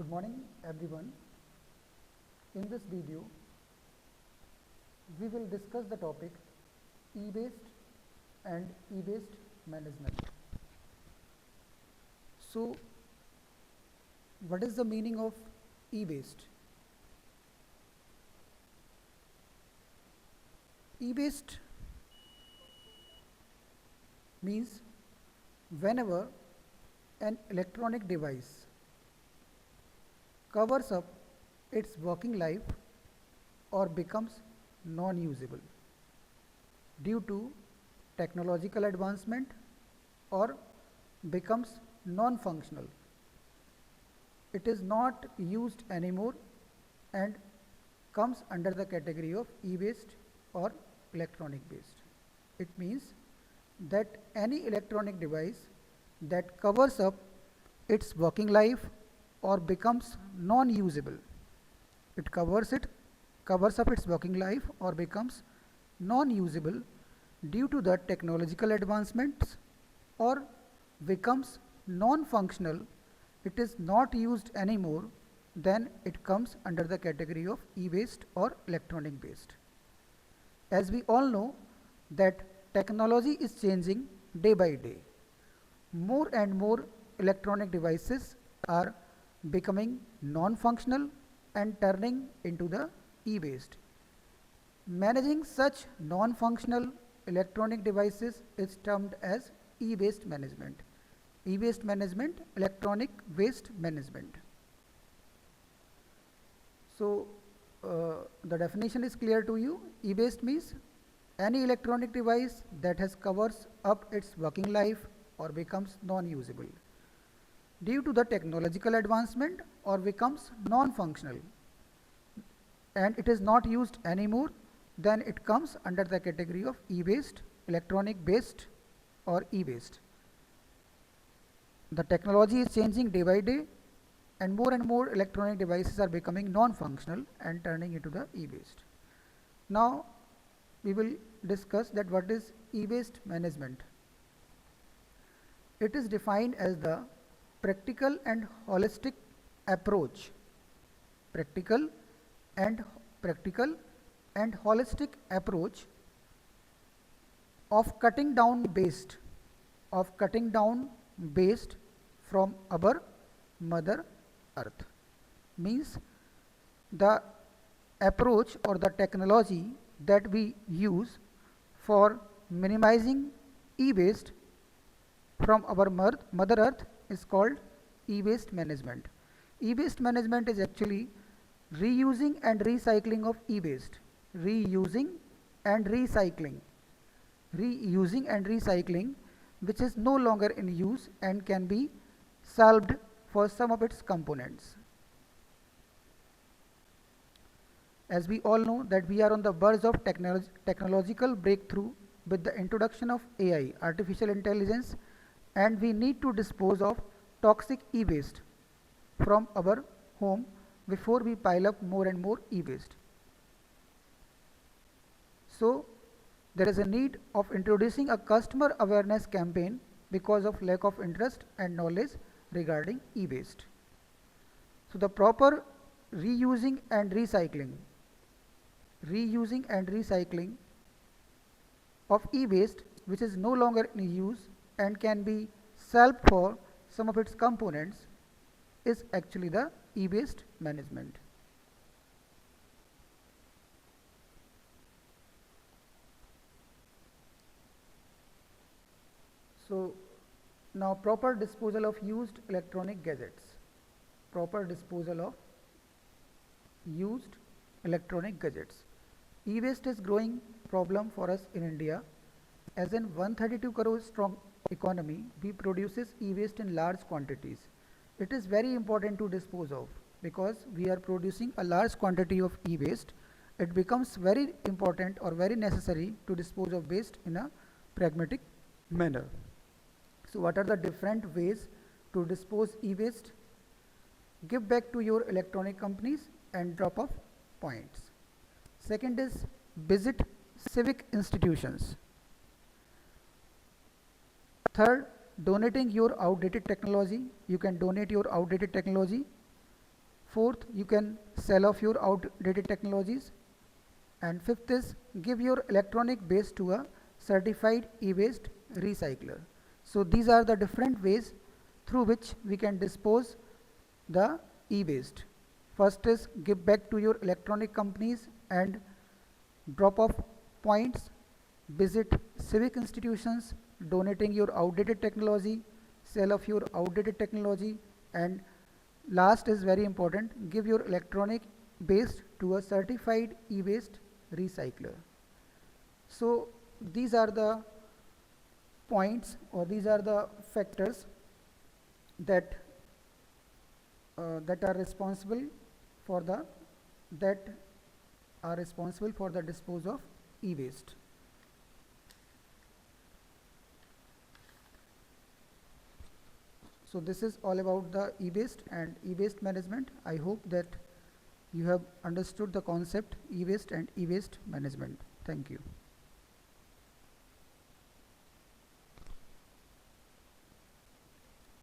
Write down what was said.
Good morning everyone. In this video, we will discuss the topic e-waste and e-waste management. So, what is the meaning of e-waste? E-waste means whenever an electronic device covers up its working life or becomes non-usable due to technological advancement or becomes non-functional. It is not used anymore and comes under the category of e-waste or electronic waste. It means that any electronic device that covers up its working life or becomes non-usable. It covers up its working life or becomes non-usable due to the technological advancements or becomes non-functional. It is not used anymore, then it comes under the category of e-waste or electronic waste. As we all know that technology is changing day by day. More and more electronic devices are becoming non-functional and turning into the e-waste. Managing such non-functional electronic devices is termed as e-waste management. E-waste management, electronic waste management. So, the definition is clear to you. E-waste means any electronic device that has covers up its working life or becomes non-usable due to the technological advancement or becomes non-functional and it is not used anymore, then it comes under the category of e-waste, electronic waste or e-waste. The technology is changing day by day and more electronic devices are becoming non-functional and turning into the e-waste. Now we will discuss that what is e-waste management. It is defined as the practical and holistic approach of cutting down waste from our mother earth. Means the approach or the technology that we use for minimizing e-waste from our mother earth is called e-waste management. E-waste management is actually reusing and recycling of e-waste. Reusing and recycling, which is no longer in use and can be salved for some of its components. As we all know that we are on the verge of technological breakthrough with the introduction of AI, artificial intelligence, and we need to dispose of toxic e-waste from our home before we pile up more and more e-waste. So there is a need of introducing a customer awareness campaign because of lack of interest and knowledge regarding e-waste. So the proper reusing and recycling of e-waste which is no longer in use and can be salved for some of its components is actually the e-waste management. So now proper disposal of used electronic gadgets. E-waste is growing problem for us in India. As in 132 crore strong economy, we produces e-waste in large quantities. It is very important to dispose of because we are producing a large quantity of e-waste. It becomes very important or very necessary to dispose of waste in a pragmatic manner. So what are the different ways to dispose e-waste? Give back to your electronic companies and drop off points. Second is visit civic institutions. Third, donating your outdated technology. You can donate your outdated technology. Fourth, you can sell off your outdated technologies. And fifth is give your electronic waste to a certified e-waste recycler. So these are the different ways through which we can dispose the e-waste. First is give back to your electronic companies and drop off points, visit civic institutions, donating your outdated technology, sell off your outdated technology, and last is very important, give your electronic waste to a certified e-waste recycler. So these are the points, or these are the factors that that are responsible for the dispose of e-waste. So this is all about the e-waste and e-waste management. I hope that you have understood the concept e-waste and e-waste management. Thank you.